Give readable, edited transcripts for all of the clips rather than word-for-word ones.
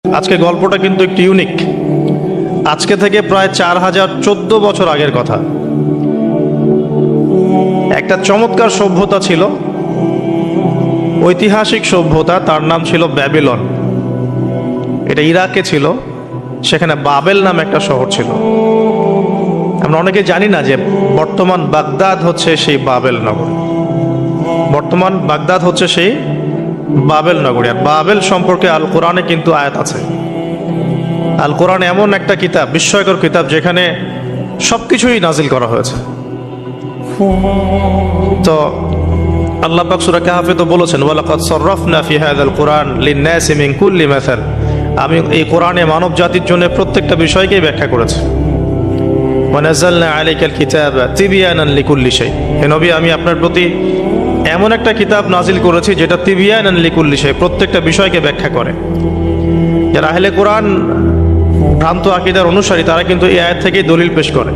আজকে গল্পটা কিন্তু একটু ইউনিক। আজকে থেকে প্রায় 4014 বছর আগের কথা। একটা চমৎকার সভ্যতা ছিল, ঐতিহাসিক সভ্যতা, তার নাম ছিল ব্যাবিলন। এটা ইরাকে ছিল, সেখানে বাবেল নামে একটা শহর ছিল। আমরা অনেকে জানি না যে বর্তমান বাগদাদ হচ্ছে সেই বাবেল নগরী। বর্তমান বাগদাদ হচ্ছে সেই বাবেল নগরী। আর বাবেল সম্পর্কে আল কোরআনে কিন্তু আয়াত আছে। আল কোরআন এমন একটা কিতাব, বিস্ময়কর কিতাব, যেখানে সবকিছুই নাজিল করা হয়েছে। তো আল্লাহ পাক সূরা কাহফে তো বলেছেন, ওয়ালাকাদ সাররাফনা ফি হাযাল কুরআন লিন-নাসি মিন কুল্লি মাসাল। আমি এই কোরআনে মানব জাতির জন্য প্রত্যেকটা বিষয়কেই ব্যাখ্যা করেছি। ওয়া নাযালনা আলাইকাল কিতাবা তিবয়ানান লিকুল্লি শাই। হে নবী, আমি আপনার প্রতি এমন একটা কিতাব নাজিল করেছি যেটা তিবয়ানান লিকুল্লি শাই, প্রত্যেকটা বিষয়কে ব্যাখ্যা করে। যারা আহলে কোরআন ভ্রান্ত আকীদার অনুসারী, তারা কিন্তু এই আয়াত থেকেই দলিল পেশ করে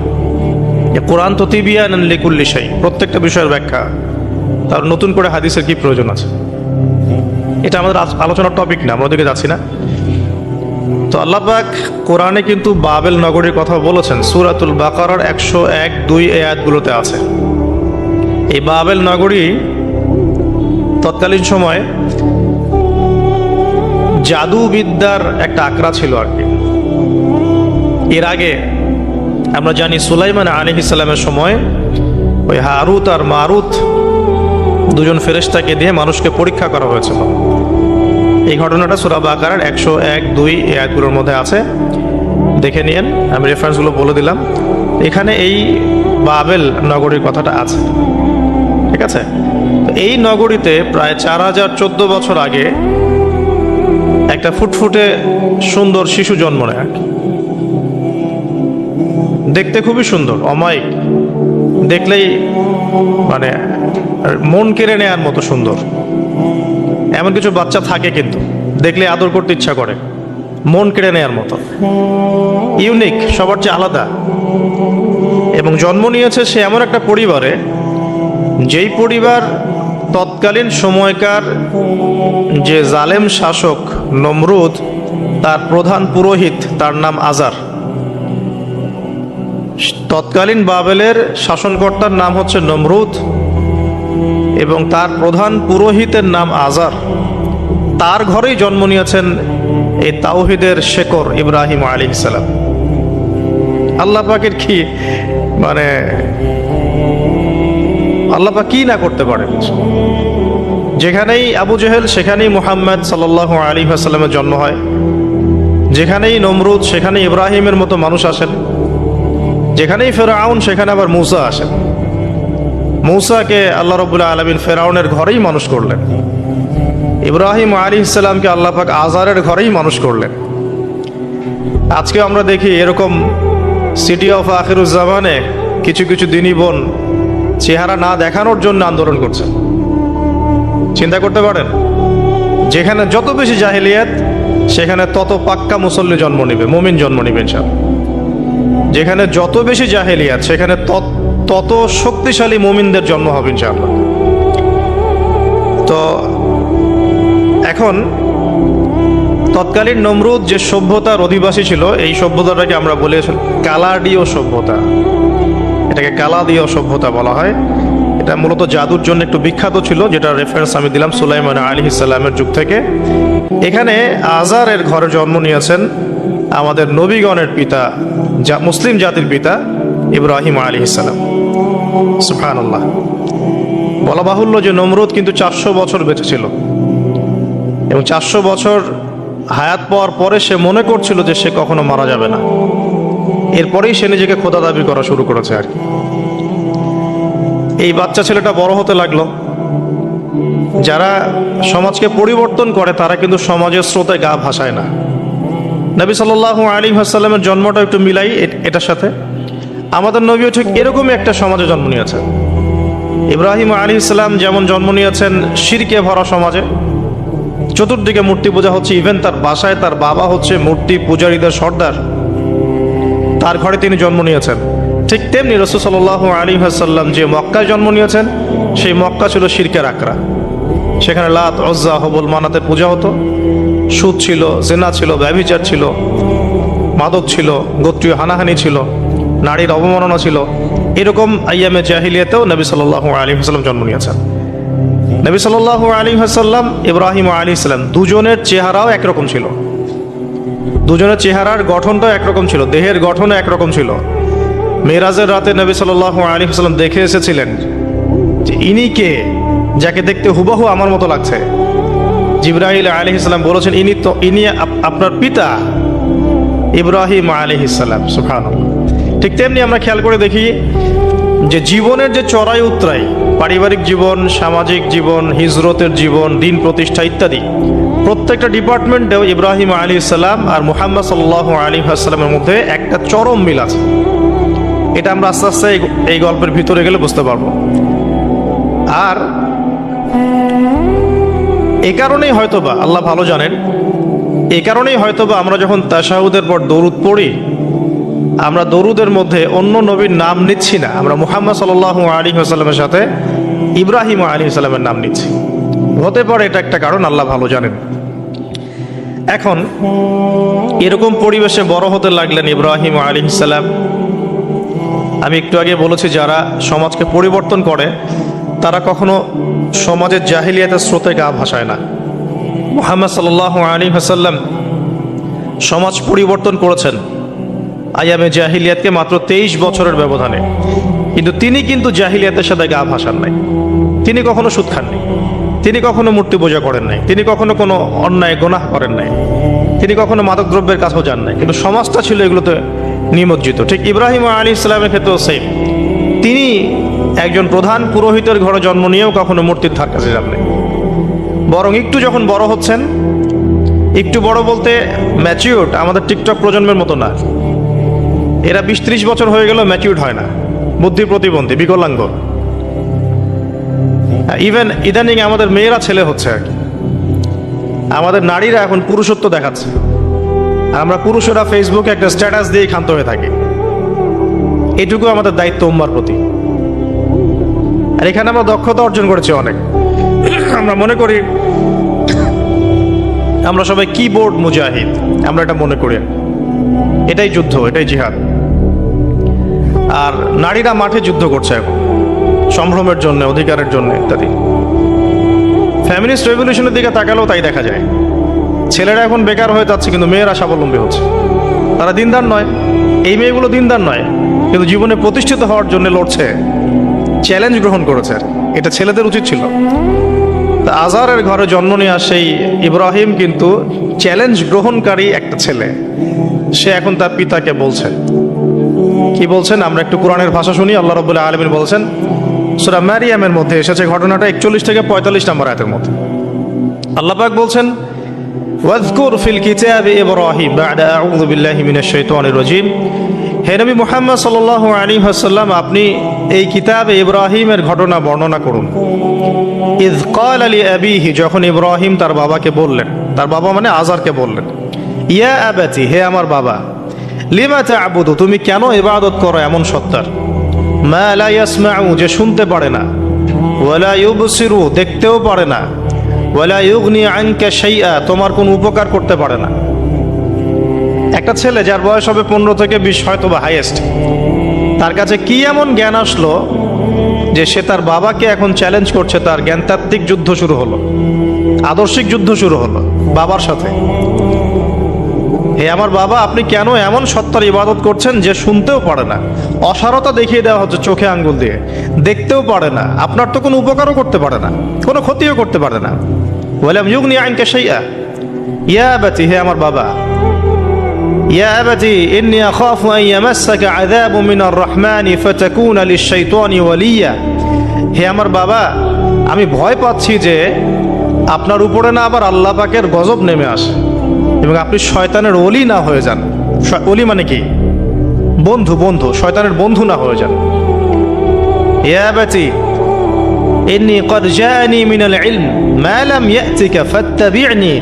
যে কোরআন তো তিবয়ানান লিকুল্লি শাই, প্রত্যেকটা বিষয়ের ব্যাখ্যা। তার নতুন করে হাদিসের কি প্রয়োজন আছে? এটা আমাদের আলোচনার টপিক না, আমরা ওদিকে যাচ্ছি না। তো আল্লাহ পাক কোরআনে কিন্তু বাবেল নগরীর কথা বলেছেন। সূরাতুল বাকারার 101-2 এই আয়াতগুলোতে আছে। এই বাবেল নগরী তৎকালীন সময়ে জাদুবিদ্যার একটা আকড়া ছিল আর কি। এর আগে আমরা জানি সুলাইমান আলাইহিস সালামের সময় ওই হারুত আর মারুত দুজন ফেরেশতাকে দিয়ে মানুষকে পরীক্ষা করা হয়েছিল। এই ঘটনাটা সূরা বাকারার 101-2 এই আয়াতগুলোর মধ্যে আছে, দেখে নিয়েন। আমি রেফারেন্সগুলো বলে দিলাম। এখানে এই বাবেল নগরীর কথাটা আছে, ঠিক আছে? এই নগরীতে প্রায় 4014 বছর আগে একটা ফুটফুটে সুন্দর শিশু জন্ম নেয় আর কি। দেখতে খুবই সুন্দর, অমায়িক, দেখলেই মানে মন কেড়ে নেয়ার মতো সুন্দর। এমন কিছু বাচ্চা থাকে কিন্তু দেখলে আদর করতে ইচ্ছা করে, মন কেড়ে নেয়ার মতো, ইউনিক, সবার চেয়ে আলাদা। এবং জন্ম নিয়েছে সে এমন একটা পরিবারে, যেই পরিবার তৎকালীন সময়কার যে জালেম শাসক নমরুদ, তার প্রধান পুরোহিত, তার নাম আজার। তৎকালীন বাবেলের শাসনকর্তার নাম হচ্ছে নমরুদ এবং তার প্রধান পুরোহিতের নাম আজার। তার ঘরেই জন্ম নিয়েছেন এই তাওহীদের শেকর ইব্রাহিম আলাইহিস সালাম। আল্লাহ পাকের কি মানে, আল্লাহ পাক কি না করতে পারেন। যেখানেই আবু জেহেল, সেখানেই মুহাম্মদ সাল্লাল্লাহু আলাইহি ওয়াসাল্লামের জন্ম হয়। যেখানেই নমরুদ, সেখানে ইব্রাহিমের মতো মানুষ আসেন। যেখানেই ফেরাউন, সেখানে আবার মূসা আসেন। মূসাকে আল্লাহ রাব্বুল আলামিন ফেরাউনের ঘরেই মানুষ করলেন। ইব্রাহিম আলাইহিস সালামকে আল্লাহ পাক আজারের ঘরেই মানুষ করলেন। আজকে আমরা দেখি এরকম সিটি অফ আখিরুজ্জামানে কিছু কিছু দিনী বোন চেহারা না দেখানোর জন্য আন্দোলন করছে। চিন্তা করতে পারেন, যেখানে যত বেশি জাহেলিয়াত, সেখানে তত পাক্কা মুসল্লি জন্ম নিবে, মুমিন জন্ম নিবে ইনশাআল্লাহ। যেখানে যত বেশি জাহেলিয়াত, সেখানে তত শক্তিশালী মুমিনদের জন্ম হবে ইনশাআল্লাহ। তো এখন তৎকালীন নমরুদ যে সভ্যতার অধিবাসী ছিল, এই সভ্যতাটাকে আমরা বলে কালাডীয় সভ্যতা। এটাকে কালাদীয় সভ্যতা বলা হয়। এটা মূলত জাদুর জন্য একটু বিখ্যাত ছিল, যেটা রেফারেন্স আমি দিলাম সুলাইমান আলাইহিস সালামের যুগ থেকে। এখানে আজারের ঘরে জন্ম নিয়েছেন আমাদের নবীগণের পিতা, মুসলিম জাতির পিতা ইব্রাহিম আলাইহিস সালাম। সুবহানাল্লাহ। বলা বাহুল্য যে নমরুদ কিন্তু 400 বছর বেঁচে ছিল এবং 400 বছর হায়াত পাওয়ার পরে সে মনে করছিল যে সে কখনো মারা যাবে না। এরপরেই সে নিজেকে খোদা দাবি করা শুরু করেছে আর কি। এই বাচ্চা ছেলেটা বড় হতে লাগলো। যারা সমাজকে পরিবর্তন করে, তারা কিন্তু সমাজের স্রোতে গা ভাসায় না। নবী সাল্লাল্লাহু আলাইহি ওয়াসাল্লামের জন্মটা একটু মিলাই এটার সাথে। আমাদের নবীও ঠিক এরকমই একটা সমাজে জন্ম নিয়েছেন। ইব্রাহিম আলাইহিস সালাম যেমন জন্ম নিয়েছেন শিরকে ভরা সমাজে, চতুর্দিকে মূর্তি পূজা হচ্ছে, ইভেন তার বাসায় তার বাবা হচ্ছে মূর্তি পূজারীদের সর্দার, তার ঘরে তিনি জন্ম নিয়েছেন। ঠিক তেমনি রাসূল সাল্লাল্লাহু আলাইহি ওয়াসাল্লাম যে মক্কায় জন্ম নিয়েছেন, সেই মক্কা ছিল শিরকের আকড়া। সেখানে লাত, উজ্জা, হবল, মানাতের পূজা হতো। সুদ ছিল, জেনা ছিল, ব্যভিচার ছিল, মাদক ছিল, গোত্রীয় হানাহানি ছিল, নারীর অবমাননা ছিল। এরকম আইয়ামে জাহিলিয়াতেও নবী সাল্লাল্লাহু আলাইহি ওয়াসাল্লাম জন্ম নিয়েছেন। নবী সাল্লাল্লাহু আলাইহি ওয়াসাল্লাম, ইব্রাহিম আলাইহিস সালাম, দুজনের চেহারাও একরকম ছিল। দুজনের চেহারার গঠনটাও একরকম ছিল, দেহের গঠনও একরকম ছিল। মেরাজের রাতে নবী সাল্লাল্লাহু আলাইহি ওয়াসাল্লাম দেখে এসেছিলেন যে ইনি কে, যাকে দেখতে হুবহু আমার মতো লাগছে। জিবরাইল আলাইহিস সালাম বলেছেন, ইনি আপনার পিতা ইব্রাহিম আলাইহিস সালাম। সুবহানাল্লাহ। ঠিক তেমনি আমরা খেয়াল করে দেখি যে জীবনের যে চড়াই উতরাই, পারিবারিক জীবন, সামাজিক জীবন, হিজরতের জীবন, দিন প্রতিষ্ঠা ইত্যাদি, প্রত্যেকটা ডিপার্টমেন্টেও ইব্রাহিম আলাইহিস সালাম আর মুহাম্মদ সাল্লাল্লাহু আলাইহি ওয়াসাল্লামের মধ্যে একটা চরম মিল আছে। এটা আমরা আস্তে আস্তে এই গল্পের ভিতরে গেলে বুঝতে পারবো। আর এ কারণেই হয়তোবা আল্লাহ ভালো জানেন, এ কারণেই হয়তোবা আমরা যখন তাশাহুদের পর দরুদ পড়ি, আমরা দরুদের মধ্যে অন্য নবীর নাম নিচ্ছি না, আমরা মুহাম্মদ সাল্লাল্লাহু আলাইহি ওয়াসাল্লামের সাথে ইব্রাহিম আলাইহিস সালামের নাম নিচ্ছি। হতে পারে এটা একটা কারণ, আল্লাহ ভালো জানেন। এখন এরকম পরিবেশে বড় হতে লাগলেন ইব্রাহিম আলাইহিস সালাম। আমি একটু আগে বলেছি, যারা সমাজকে পরিবর্তন করে তারা কখনো সমাজের জাহিলিয়াতের স্রোতে গা ভাসায় না। মুহাম্মদ সাল্লাল্লাহু আলাইহি ওয়াসাল্লাম সমাজ পরিবর্তন করেছেন আইয়ামে জাহিলিয়াতকে মাত্র 23 বছরের ব্যবধানে, কিন্তু তিনি জাহিলিয়াতের সাথে গা ভাসান নাই। তিনি কখনো সুদ খাননি, তিনি কখনো মূর্তি পূজা করেন নাই, তিনি কখনো কোনো অন্যায় গুনাহ করেন নাই, তিনি কখনো মাদকদ্রব্যের কাছেও যান নাই, কিন্তু সমাজটা ছিল এগুলোতে নিমজ্জিত। ঠিক ইব্রাহিম আলাইহিস সালামের ক্ষেত্রেও সেম। তিনি একজন প্রধান পুরোহিতের ঘরে জন্ম নিয়েও কখনো মূর্তির ধার কাছে যান নাই। বরং একটু যখন বড় হচ্ছেন, একটু বড় বলতে ম্যাচিউরড, আমাদের টিকটক প্রজন্মের মতো না, এরা 20-30 বছর হয়ে গেল ম্যাচিউরড হয় না, বুদ্ধি প্রতিবন্ধী, বিকলাঙ্গ। ইভেন ইদানিং আমাদের মেয়েরা ছেলে হচ্ছে আর কি। আমাদের নারীরা এখন পুরুষত্ব দেখাচ্ছে, আমরা পুরুষেরা ফেসবুকে একটা স্ট্যাটাস দিয়ে ক্ষান্ত হয়ে থাকি। এটুকু আমাদের দায়িত্ব উম্মার প্রতি। আর এখানে আমরা দক্ষতা অর্জন করেছি অনেক। আমরা মনে করি আমরা সবাই কিবোর্ড মুজাহিদ, আমরা এটা মনে করি। এটাই যুদ্ধ, এটাই জিহাদ। আর নারীরা মাঠে যুদ্ধ করছে এখন, সম্ভ্রমের জন্য, অধিকারের জন্য ইত্যাদি। ফ্যামিলিস্ট রেভলিউশনের দিকে তাকালেও তাই দেখা যায়। ছেলেরা এখন বেকার হয়ে যাচ্ছে, কিন্তু মেয়েরা স্বাবলম্বী হচ্ছে। তারা দিনদার নয়, এই মেয়েগুলো দিনদার নয়, কিন্তু জীবনে প্রতিষ্ঠিত হওয়ার জন্য লড়ছে, চ্যালেঞ্জ গ্রহণ করেছে। এটা ছেলেদের উচিত ছিল। তা আজারের ঘরে জন্ম নেওয়া সেই ইব্রাহিম কিন্তু চ্যালেঞ্জ গ্রহণকারী একটা ছেলে। সে এখন তার পিতাকে বলছে, কি বলছেন আমরা একটু কোরআনের ভাষা শুনি। আল্লাহ রাব্বুল আলামিন বলেছেন, সূরা মারিয়ামের মধ্যে এসেছে ঘটনাটা 41 থেকে 45 নম্বর আয়াতের মধ্যে। আল্লাহ পাক বলছেন, ওয়াজকুর ফিল কিতাবি ইব্রাহিম বা'দা আউযু বিল্লাহি মিনাশ শাইতানির রাজীম। হে নবী মুহাম্মদ সাল্লাল্লাহু আলাইহি ওয়াসাল্লাম, আপনি এই কিতাবে ইব্রাহিমের ঘটনা বর্ণনা করুন। ইয ক্বালা লিআবিহি, যখন ইব্রাহিম তার বাবাকে বললেন, তার বাবা মানে আজারকে বললেন, ইয়া আবাতি, হে আমার বাবা, লিমা তা'বুদু, তুমি কেন ইবাদত করো এমন সত্তার, মা লা ইয়াসমাউ, যে শুনতে পারে না, ওয়ালা ইউবসিরু, দেখতেও পারে না, ওয়ালা ইউগনি আনকা শাইআ, তোমার কোনো উপকার করতে পারে না। একটা ছেলে যার বয়স হবে 15 থেকে 20 হয়তো বা হাইয়েস্ট, তার কাছে কি এমন জ্ঞান আসলো যে সে তার বাবাকে এখন চ্যালেঞ্জ করছে। তার জ্ঞানতাত্ত্বিক যুদ্ধ শুরু হলো, আদর্শিক যুদ্ধ শুরু হলো বাবার সাথে। হে আমার বাবা, আপনি কেন এমন সত্তার ইবাদত করছেন যে শুনতেও পারে না? অসারতা দেখিয়ে দেওয়া হচ্ছে চোখে আঙ্গুল দিয়ে, দেখতেও পারে না, আপনার তো কোনো উপকারও করতে পারে না, কোনো ক্ষতিও করতে পারে না। ওয়ালাম ইউগনি আনকা শাইআ, ইয়া আবাতি, হে আমার বাবা, ইয়া আবাতি ইন্নী আখাফু আন ইয়ামাসসাকা আযাবু মিনার রাহমানি ফাতাকুনা লিশ-শাইতানি ওয়ালিয়া। হে আমার বাবা, আমি ভয় পাচ্ছি যে আপনার উপরে না আবার আল্লাহ পাকের গজব নেমে আসে এবং আপনি শয়তানের ওলি না হয়ে যান। ওলি মানে কি? বন্ধু, বন্ধু, শয়তানের বন্ধু না হয়ে যান। ইয়া আবাতি ইন্নী ক্বাদ জাআনি মিনাল ইলম মা লাম ইয়াতিকা ফাত্তাবি'নি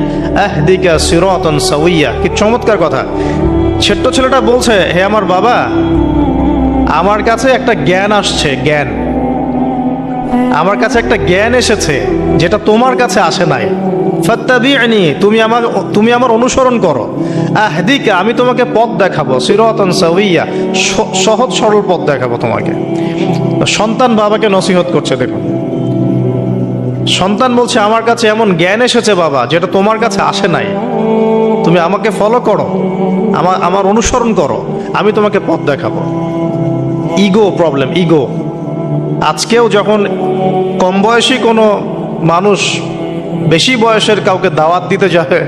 আহদিকা সিরাতান সাওয়িয়া। কি চমৎকার কথা! ছোট্ট ছেলেটা বলছে, হে আমার বাবা, আমার কাছে একটা জ্ঞান আসছে, জ্ঞান, আমার কাছে একটা জ্ঞান এসেছে যেটা তোমার কাছে আসে নাই। ফাত্তাবি'নি, তুমি আমার অনুসরণ করো। আহদিকা, আমি তোমাকে পথ দেখাবো। সিরাতান সাওয়িয়া, সহজ সরল পথ দেখাবো তোমাকে। সন্তান বাবাকে নসিহত করছে। দেখুন, সন্তান বলছে আমার কাছে এমন জ্ঞান এসেছে বাবা, যেটা তোমার কাছে আসে নাই। তুমি আমাকে ফলো করো, আমার অনুসরণ করো, আমি তোমাকে পথ দেখাবো। Ego problem, ego. আজকেও যখন কম বয়সী কোনো মানুষ বেশি বয়সের কাউকে দাওয়াত দিতে যাবে,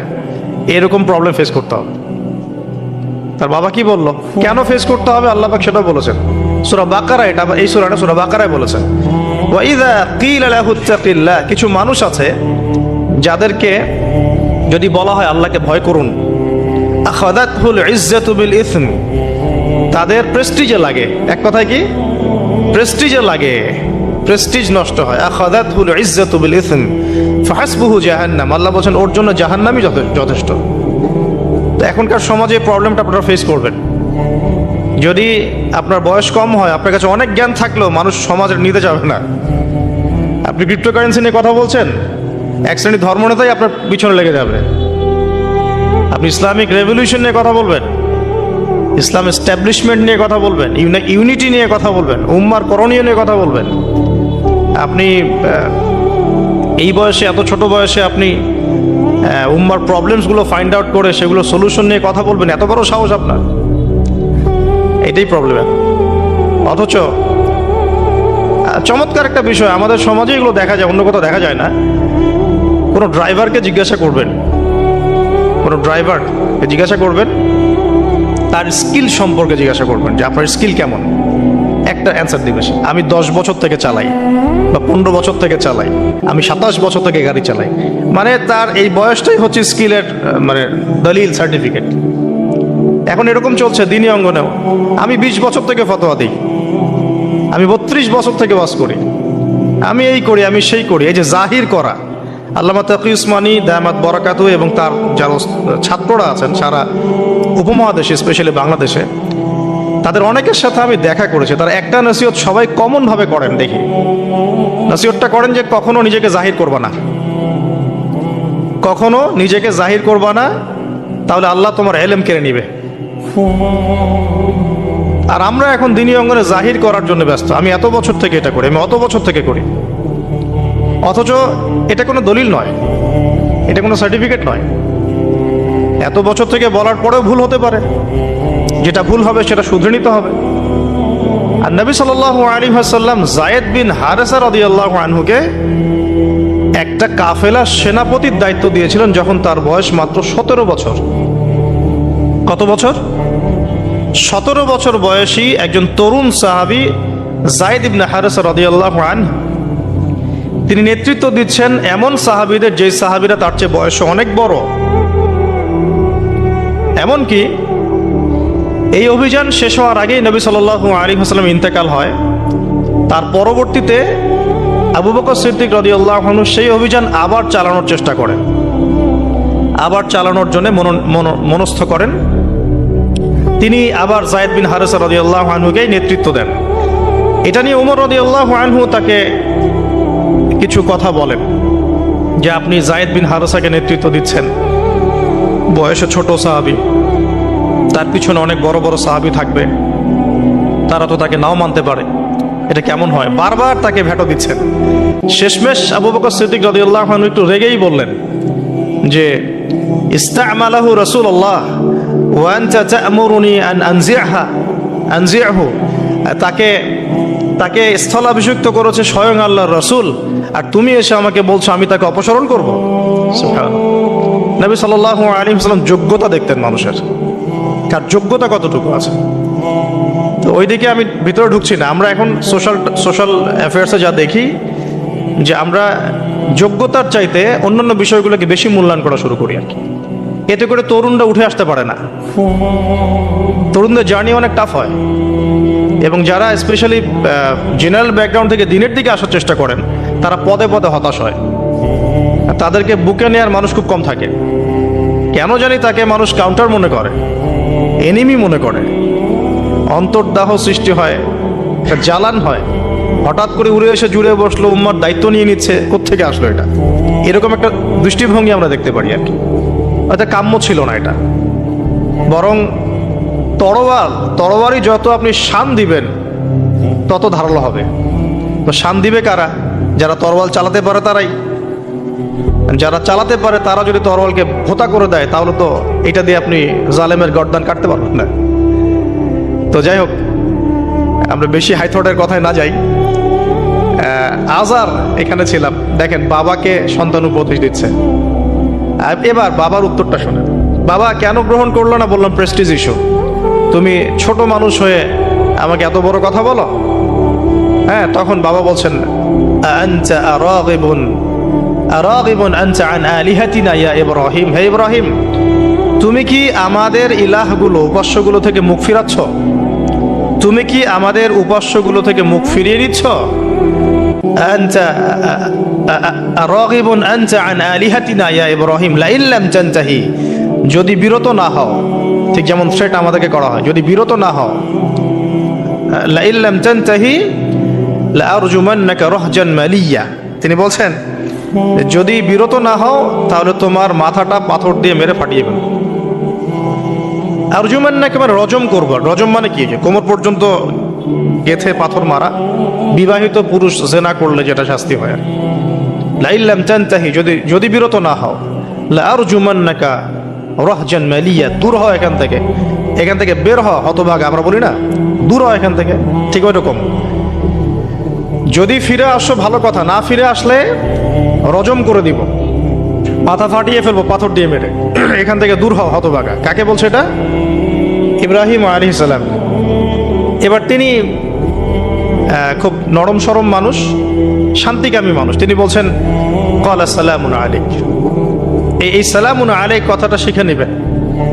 এরকম প্রবলেম ফেস করতে হবে। তার বাবা কি বললো, কেন ফেস করতে হবে, আল্লাহ পাক সেটা বলেছেন সূরা বাকারা। এটা এই সূরাটা সূরা বাকারায় বলেছেন, ওয়া ইযা কিলা লাহু ইত্তাকিল্লাহ। কিছু মানুষ আছে যাদেরকে যদি বলা হয় আল্লাহকে ভয় করুন, আখাযাতহুল ইজ্জাতু বিল ইসম, তাদের প্রেস্টিজে লাগে। এক কথায় কি, প্রেস্টিজে লাগে, প্রেস্টিজ নষ্ট হয়। আখাযাতহুল ইজ্জাতু বিল ইসম ফাহাসবুহু জাহান্নাম, আল্লাহ বলেন ওর জন্য জাহান্নামই যথেষ্ট। তো এখনকার সমাজে প্রবলেমটা আপনারা ফেস করবেন। যদি আপনার বয়স কম হয়, আপনার কাছে অনেক জ্ঞান থাকলেও মানুষ সমাজের নিতে যাবে না। আপনি ক্রিপ্টোকারেন্সি নিয়ে কথা বলছেন, এক শ্রেণী ধর্মনেতাই আপনার পিছনে লেগে যাবে। আপনি ইসলামিক রেভলিউশন নিয়ে কথা বলবেন, ইসলাম এস্টাবলিশমেন্ট নিয়ে কথা বলবেন, ইউনিটি নিয়ে কথা বলবেন, উম্মার করণীয় নিয়ে কথা বলবেন। আপনি এই বয়সে, এত ছোট বয়সে আপনি উম্মার প্রবলেমসগুলো ফাইন্ড আউট করে সেগুলো সলিউশন নিয়ে কথা বলবেন, এত বড় সাহস আপনার? এটাই প্রবলেম। অথচ চমৎকার একটা বিষয়, আমাদের সমাজে এগুলো দেখা যায়, অন্য কোথাও দেখা যায় না। কোনো ড্রাইভারকে জিজ্ঞাসা করবেন, কোনো ড্রাইভারকে জিজ্ঞাসা করবেন, তার স্কিল সম্পর্কে জিজ্ঞাসা করবেন যে আপনার স্কিল কেমন। একটা অ্যান্সার দিবে সে, আমি 10 বছর থেকে চালাই, বা 15 বছর থেকে চালাই, আমি 27 বছর থেকে গাড়ি চালাই। মানে তার এই বয়সটাই হচ্ছে স্কিলের মানে দলিল, সার্টিফিকেট। এখন এরকম চলছে দিনী অঙ্গনেও। আমি 20 বছর থেকে ফতোয়া দিই, আমি 32 বছর থেকে ওয়াজ করি, আমি এই করি, আমি সেই করি। এই যে জাহির করা, আল্লামা তাকি উসমানী দায়ামাত বরাকাতু এবং তার যারা ছাত্ররা আছেন সারা উপমহাদেশে, স্পেশালি বাংলাদেশে, তাদের অনেকের সাথে আমি দেখা করেছি। তারা একটা নসিহত সবাই কমন ভাবে করেন, দেখি নসিহতটা করেন যে কখনো নিজেকে জাহির করবা না, কখনো নিজেকে জাহির করবা না, তাহলে আল্লাহ তোমার ইলম কেড়ে নিবে। আর আমরা এখন দিনী অঙ্গনে জাহির করার জন্য ব্যস্ত। আমি এত বছর থেকে এটা করি, আমি অত বছর থেকে করি, অথচ এটা কোনো দলিল নয়, এটা কোনো সার্টিফিকেট নয়। এত বছর থেকে বলার পরেও ভুল হতে পারে, যেটা ভুল হবে সেটা শুধরে নিতে হবে। আর নবী সাল্লাল্লাহু আলাইহি ওয়াসাল্লাম যায়েদ বিন হারেসা রাদিয়াল্লাহু আনহুকে একটা কাফেলার সেনাপতির দায়িত্ব দিয়েছিলেন যখন তার বয়স মাত্র 17 বছর। কত বছর? 17 বছর বয়সী একজন তরুণ সাহাবী যায়েদ ইবনে হারেসা রাদিয়াল্লাহু আনহু, তিনি নেতৃত্ব দিচ্ছেন এমন সাহাবীদের যে সাহাবীরা তার চেয়ে বয়সে অনেক বড়। এমনকি এই অভিযান শেষ হওয়ার আগেই নবী সাল্লাল্লাহু আলাইহি ওয়াসাল্লাম ইন্তেকাল হয়। তার পরবর্তীতে আবু বকর সিদ্দিক রাদিয়াল্লাহু আনহু সেই অভিযান আবার চালানোর চেষ্টা করেন, আবার চালানোর জন্য মনস্থ করেন। তিনি আবার যায়েদ বিন হারেসা রাদিয়াল্লাহু আনহুকেই নেতৃত্ব দেন। এটা নিয়ে ওমর রাদিয়াল্লাহু আনহু তাকে কিছু কথা বলেন যে আপনি যায়েদ বিন হারেসাকে নেতৃত্ব দিচ্ছেন, বয়সে ছোট সাহাবী, তার পিছনে অনেক বড় বড় সাহাবী থাকবে, তারা তো তাকে নাও মানতে পারে, এটা কেমন হয়? বারবার তাকে ভেটো দিচ্ছেন। শেষমেশ আবু বকর সিদ্দিক রাদিয়াল্লাহু আনহু একটু রেগেই বললেন যে ইস্তা'মালাহু রাসূলুল্লাহ ওয়া আনতা তা'মুরুনি আন আনজি'হু, তাকে স্থলাভিষিক্ত করেছে স্বয়ং আল্লাহর রাসূল, আর তুমি এসে আমাকে বলছো আমি তাকে অপসারণ করব। সুবহানাল্লাহ। নবী সাল্লাল্লাহু আলাইহি ওয়াসাল্লাম যোগ্যতা দেখতেন মানুষের, কার যোগ্যতা কতটুকু আছে। তো ওইদিকে আমি ভিতরে ঢুকছি না। আমরা এখন সোশ্যাল অ্যাফেয়ার্সে যা দেখি যে আমরা যোগ্যতার চাইতে অন্যান্য বিষয়গুলোকে বেশি মূল্যায়ন করা শুরু করি আর কি। এতে করে তরুণরা উঠে আসতে পারে না, তরুণদের জার্নি অনেক টাফ হয়। এবং যারা স্পেশালি জেনারেল ব্যাকগ্রাউন্ড থেকে দিনের দিকে আসার চেষ্টা করেন, তারা পদে পদে হতাশ হয়। তাদেরকে বুকে নেওয়ার মানুষ খুব কম থাকে। কেন জানি তাকে মানুষ কাউন্টার মনে করে, এনিমি মনে করে, অন্তর্দাহ সৃষ্টি হয়, জ্বালান হয়। হঠাৎ করে উড়ে এসে জুড়ে বসলো, উম্মার দায়িত্ব নিয়ে নিচ্ছে, কোত্থেকে আসলো এটা? এরকম একটা দৃষ্টিভঙ্গি আমরা দেখতে পারি আর কি। এটা কাম্য ছিল না এটা। বরং তরবারি যত আপনি শান দিবেন তত ধারালো হবে। তো শান দিবে কারা? যারা তরোয়াল চালাতে পারে তারাই। যারা চালাতে পারে তারা যদি তরোয়ালকে ভোতা করে দেয় তাহলে তো এটা দিয়ে আপনি জালেমের গর্দান কাটতে পারবেন না। তো যাই হোক, আমরা বেশি হাইথটের কথায় না যাই। আজার এখানে ছিলাম, দেখেন বাবাকে সন্তান উপদেশ দিচ্ছে। এবার বাবার উত্তরটা শোনেন। বাবা কেন গ্রহণ করলো না? বললাম প্রেস্টিজ ইস্যু। তুমি ছোট মানুষ হয়ে আমাকে এত বড় কথা বলো? হ্যাঁ, তখন বাবা বলছেন আনতা আরাগিবুন আনতা আন আলিহাতিনা ইয়া ইব্রাহিম। হে ইব্রাহিম, তুমি কি আমাদের ইলাহগুলো, উপাস্যগুলো থেকে মুখ ফিরাচ্ছ? তুমি কি আমাদের উপাস্যগুলো থেকে মুখ ফিরিয়ে নিচ্ছ? আনতা আরাগিবুন আনতা আন আলিহাতিনা ইয়া ইব্রাহিম লাইন লাম তানতাহি। যদি বিরত না হও, ঠিক যেমন থ্রেট আমাদেরকে করা হয়, যদি বিরত না হও, লাইন লাম তানতাহি লাআরজুমান্নাকা রাহজান মালিয়া। তিনি বলছেন যদি বিরত না হও তাহলে তোমার মাথাটা পাথর দিয়ে মেরে ফাটিয়ে ফেলবো। আরজুমান্নাকা মানে রজম করব। রজম মানে কি? যে কোমর পর্যন্ত গেথে পাথর মারা। বিবাহিত পুরুষ জেনা করলে যেটা শাস্তি হয়। লাইন লাম তানতাহি, যদি বিরত না হও, লাআরজুমান্নাকা রাহজান মালিয়া। দূর হও এখান থেকে বের হও, হতভাগা আমরা বলি না, দূর হও এখান থেকে। ঠিক ওই রকম, যদি ফিরে আসো ভালো কথা, না ফিরে আসলে রজম করে দিব, মাথা ফাটিয়ে ফেলবো পাথর দিয়ে মেরে। এখান থেকে দূর হও হতভাগা। কাকে বলছে এটা? ইব্রাহিম আলাইহিস সালাম। এবার তিনি খুব নরম সরম মানুষ, শান্তিকামী মানুষ। তিনি বলছেন ক্বালা সালামুন আলাইক। এই সালামুন আলাইক কথাটা শিখে নেবেন,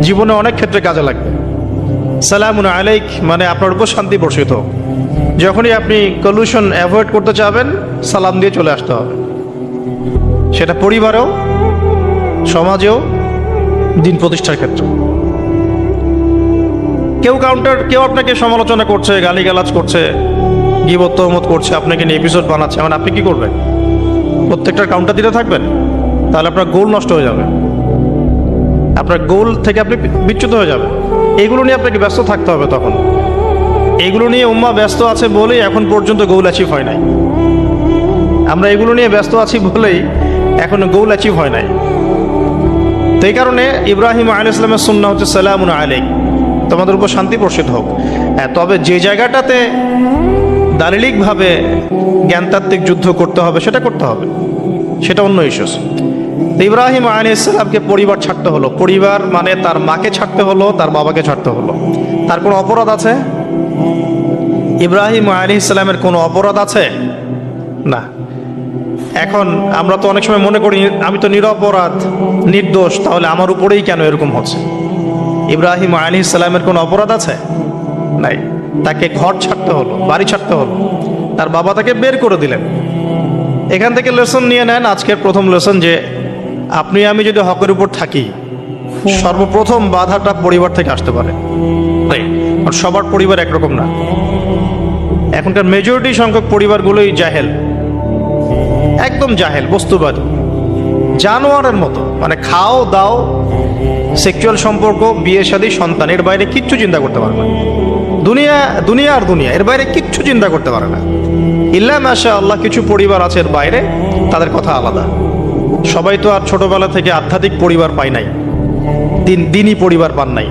জীবনে অনেক ক্ষেত্রে কাজে লাগবে। সালামুন আলাইক মানে আপনার উপর শান্তি বর্ষিত হোক। যখনই আপনি কলিউশন অ্যাভয়েড করতে চাবেন, সালাম দিয়ে চলে আসতে হবে। সেটা পরিবারেও, সমাজেও, দিন প্রতিষ্ঠার ক্ষেত্রে। কেউ আপনাকে সমালোচনা করছে, গালিগালাজ করছে, গীবত তহমত করছে, আপনাকে নিয়ে এপিসোড বানাচ্ছে, মানে আপনি কি করবেন? প্রত্যেকটার কাউন্টার দিতে থাকবেন? তাহলে আপনার গোল নষ্ট হয়ে যাবে, আপনার গোল থেকে আপনি বিচ্যুত হয়ে যাবেন। এগুলো নিয়ে আপনাকে ব্যস্ত থাকতে হবে। তখন এগুলো নিয়ে উম্মাহ ব্যস্ত আছে বলেই এখন পর্যন্ত গোল অ্যাচিভ হয় নাই। আমরা এগুলো নিয়ে ব্যস্ত আছি বলেই এখনো গোল অ্যাচিভ হয় নাই। তো এই কারণে ইব্রাহিম আলাইহিস সালামের সুন্নাহ হচ্ছে সালামুন আলাইক, তোমাদের উপর শান্তি বর্ষিত হোক। তবে যে জায়গাটাতে দালিলিকভাবে জ্ঞানতাত্ত্বিক যুদ্ধ করতে হবে সেটা করতে হবে, সেটা অন্য ইস্যুস। ইব্রাহিম আলাইহিস সালামকে পরিবার ছাড়তে হলো। পরিবার মানে তার মাকে ছাড়তে হলো, তার বাবাকে ছাড়তে হলো। তার কোনো অপরাধ আছে? ইব্রাহিম আলাইহিস সালামের কোনো অপরাধ আছে? না। এখন আমরা তো অনেক সময় মনে করি আমি তো নিরপরাধ, নির্দোষ, তাহলে আমার উপরেই কেন এরকম হচ্ছে? ইব্রাহিম আলাইহিস সালামের কোনো অপরাধ আছে? নাই। তাকে ঘর ছাড়তে হলো, বাড়ি ছাড়তে হলো, তার বাবা তাকে বের করে দিলেন। এখান থেকে লেসন নিয়ে নেন। আজকের প্রথম লেসন যে আপনি আমি যদি হকের উপর থাকি, সর্বপ্রথম বাধাটা পরিবার থেকে আসতে পারে। সবার পরিবার একরকম না। এখনকার মেজরিটি সংখ্যক পরিবারগুলোই জাহেল, একদম জাহেল, বস্তুবাদী, জানোয়ারের মতো। মানে খাও দাও, সেক্সুয়াল সম্পর্ক, বিয়ে শাদী, সন্তান, এর বাইরে কিচ্ছু চিন্তা করতে পারে না। দুনিয়া আর দুনিয়া, এর বাইরে কিচ্ছু চিন্তা করতে পারে না। ইল্লা মাশা আল্লাহ, কিছু পরিবার আছে এর বাইরে, তাদের কথা আলাদা। সবাই তো আর ছোটবেলা থেকে আধ্যাত্মিক পরিবার পায় নাই, দিনই পরিবার পান নাই।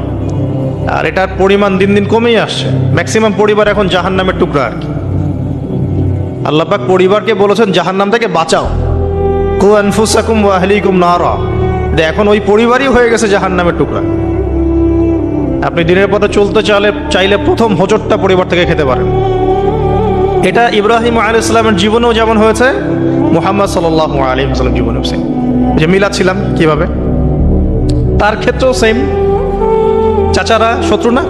আর এটার পরিমাণ দিন দিন কমেই আসছে। ম্যাক্সিমাম পরিবার এখন জাহান্নামের টুকরা আর কি। আল্লাহ পাক পরিবারকে বলেছেন জাহান্নাম থেকে বাঁচাও, কু আনফুসাকুম ওয়া আহলিকুম নারা। এখন ওই পরিবারই হয়ে গেছে জাহান্নামের টুকরা। আপনি দিনের পথে চলতে চাইলে প্রথম হোঁচটটা পরিবার থেকে খেতে পারেন। এটা ইব্রাহিম আলাইহিস সালামের জীবনেও যেমন হয়েছে, মুহাম্মদ সাল্লাল্লাহু আলাইহি ওয়াসাল্লাম জীবনেও সেম। যে মিলাচ্ছিলাম কিভাবে, তার ক্ষেত্রেও সেম। চাচারা শত্রু না?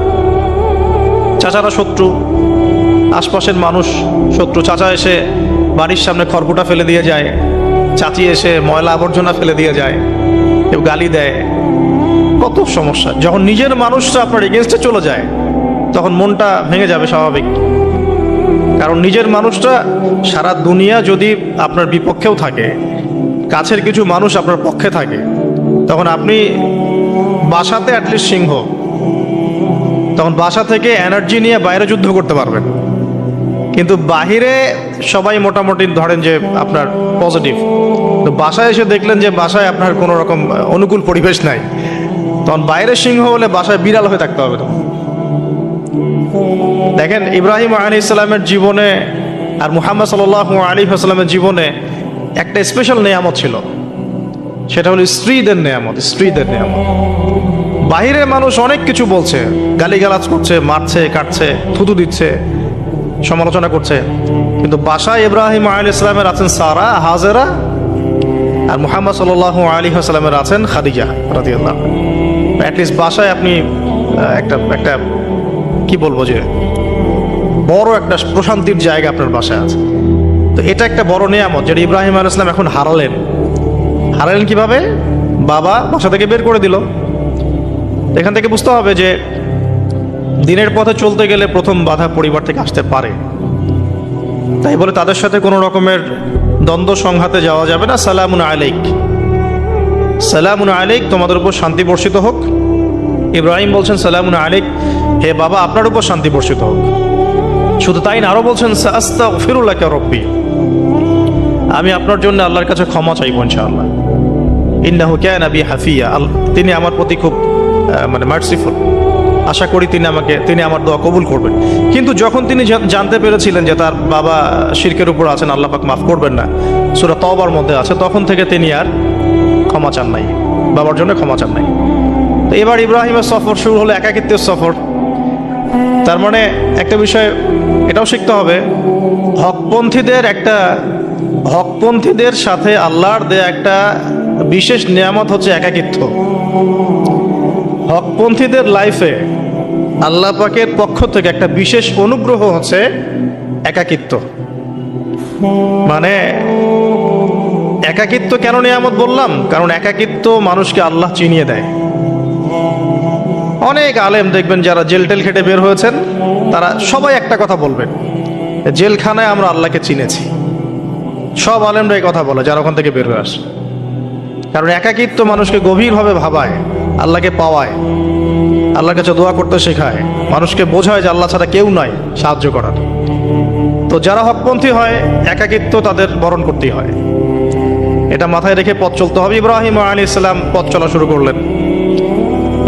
চাচারা শত্রু, আশপাশের মানুষ শত্রু। চাচা এসে বাড়ির সামনে খড়কুটা ফেলে দিয়ে যায়, চাচি এসে ময়লা আবর্জনা ফেলে দিয়ে যায়, কেউ গালি দেয়, কত সমস্যা। যখন নিজের মানুষরা আপনার এগেনস্টে চলে যায় তখন মনটা ভেঙে যাবে, স্বাভাবিক। কারণ নিজের মানুষটা সারা দুনিয়া যদি আপনার বিপক্ষেও থাকে, কাছের কিছু মানুষ আপনার পক্ষে থাকে, তখন আপনি বাসাতে অ্যাটলিস্ট সিংহ, তখন বাসা থেকে এনার্জি নিয়ে বাইরে যুদ্ধ করতে পারবেন। কিন্তু বাহিরে সবাই মোটামুটি ধরেন যে আপনার পজিটিভ, তো বাসায় এসে দেখলেন যে বাসায় আপনার কোনো রকম অনুকূল পরিবেশ নাই, তখন বাইরে সিংহ হলে বাসায় বিড়াল হয়ে থাকতে হবে। তখন দেখেন ইব্রাহিম আলাইহিস সালামের জীবনে আর মুহাম্মদ সাল্লাল্লাহু আলাইহি ওয়াসাল্লামের জীবনে একটা স্পেশাল নেয়ামত ছিল, সেটা হলো স্ত্রীদের নেয়ামত। স্ত্রীদের নেয়ামত। বাহিরের মানুষ অনেক কিছু বলছে, গালিগালাজ করছে, মারছে, কাটছে, থুতু দিচ্ছে, সমালোচনা করছে, কিন্তু বাসায় ইব্রাহিম আলাইহিস সালামের আছেন সারা, হাজেরা, আর মুহাম্মদ সাল্লাল্লাহু আলাইহি ওয়াসাল্লামের আছেন খাদিজা রাদিয়াল্লাহু আনহা। অ্যাটলিস্ট বাসায় আপনি একটা একটা কি বলবো যে বড় একটা প্রশান্তির জায়গা আপনার বাসায় আছে। তো এটা একটা বড় নেয়ামত যেটা ইব্রাহিম আলাইহিস সালাম এখন হারালেন। হারালেন কিভাবে? বাবা বাসা থেকে বের করে দিল। এখান থেকে বুঝতে হবে যে দিনের পথে চলতে গেলে প্রথম বাধা পরিবার থেকে আসতে পারে, তাই বলে তাদের সাথে কোনো রকমের দ্বন্দ্ব সংঘাতে যাওয়া যাবে না। সালামুন আলাইক, সালামুন আলাইক, তোমাদের উপর শান্তি বর্ষিত হোক। ইব্রাহিম বলছেন সালামুন আলাইক, হে বাবা আপনার উপর শান্তি বর্ষিত হোক। শুধু তাই না, আরো বলছেন আস্তাগফিরুল্লাহ রব্বি, আমি আপনার জন্য আল্লাহর কাছে ক্ষমা চাইব ইনশাআল্লাহ। ইন্নাহু কানা বি হাফিয়া, তিনি আমার প্রতি খুব মার্সিফুল, আশা করি তিনি আমার দোয়া কবুল করবেন। কিন্তু যখন তিনি জানতে পেরেছিলেন যে তার বাবা শিরকের উপর আছেন, আল্লাহ পাক মাফ করবেন না, সূরা তাওবার মধ্যে আছে, তখন থেকে তিনি আর ক্ষমা চান নাই, বাবার জন্য ক্ষমা চান নাই। তো এবার ইব্রাহিমের সফর শুরু হলো, একাকিত্বের সফর। তার মানে একটা বিষয় এটাও শিখতে হবে, হকপন্থীদের সাথে আল্লাহর দেয়া একটা বিশেষ নিয়ামত হচ্ছে একাকিত্ব। হকপন্থীদের লাইফে আল্লাহ পাকের পক্ষ থেকে একটা বিশেষ অনুগ্রহ হচ্ছে একাকিত্ব। মানে একাকিত্ব কেন নিয়ামত বললাম? কারণ একাকিত্ব মানুষকে আল্লাহ চিনিয়ে দেয়। অনেক আলেম দেখবেন যারা জেল টেল খেটে বের হয়েছেন, তারা সবাই একটা কথা বলবেন, জেলখানায় আমরা আল্লাহকে চিনেছি। সব আলেমরা এই কথা বলে যারা ওখান থেকে বের হয়ে আসে। কারণ একাকিত্ব মানুষকে গভীরভাবে ভাবায়, আল্লাহকে পাওয়ায়, আল্লাহর কাছে দোয়া করতে শেখায়, মানুষকে বোঝায় যে আল্লাহ ছাড়া কেউ নাই সাহায্য করার। তো যারা হকপন্থী হয়, একাকিত্ব তাদের বরণ করতেই হয়। এটা মাথায় রেখে পথ চলতে হবে। ইব্রাহিম আলাইহিস সালাম পথ চলা শুরু করলেন।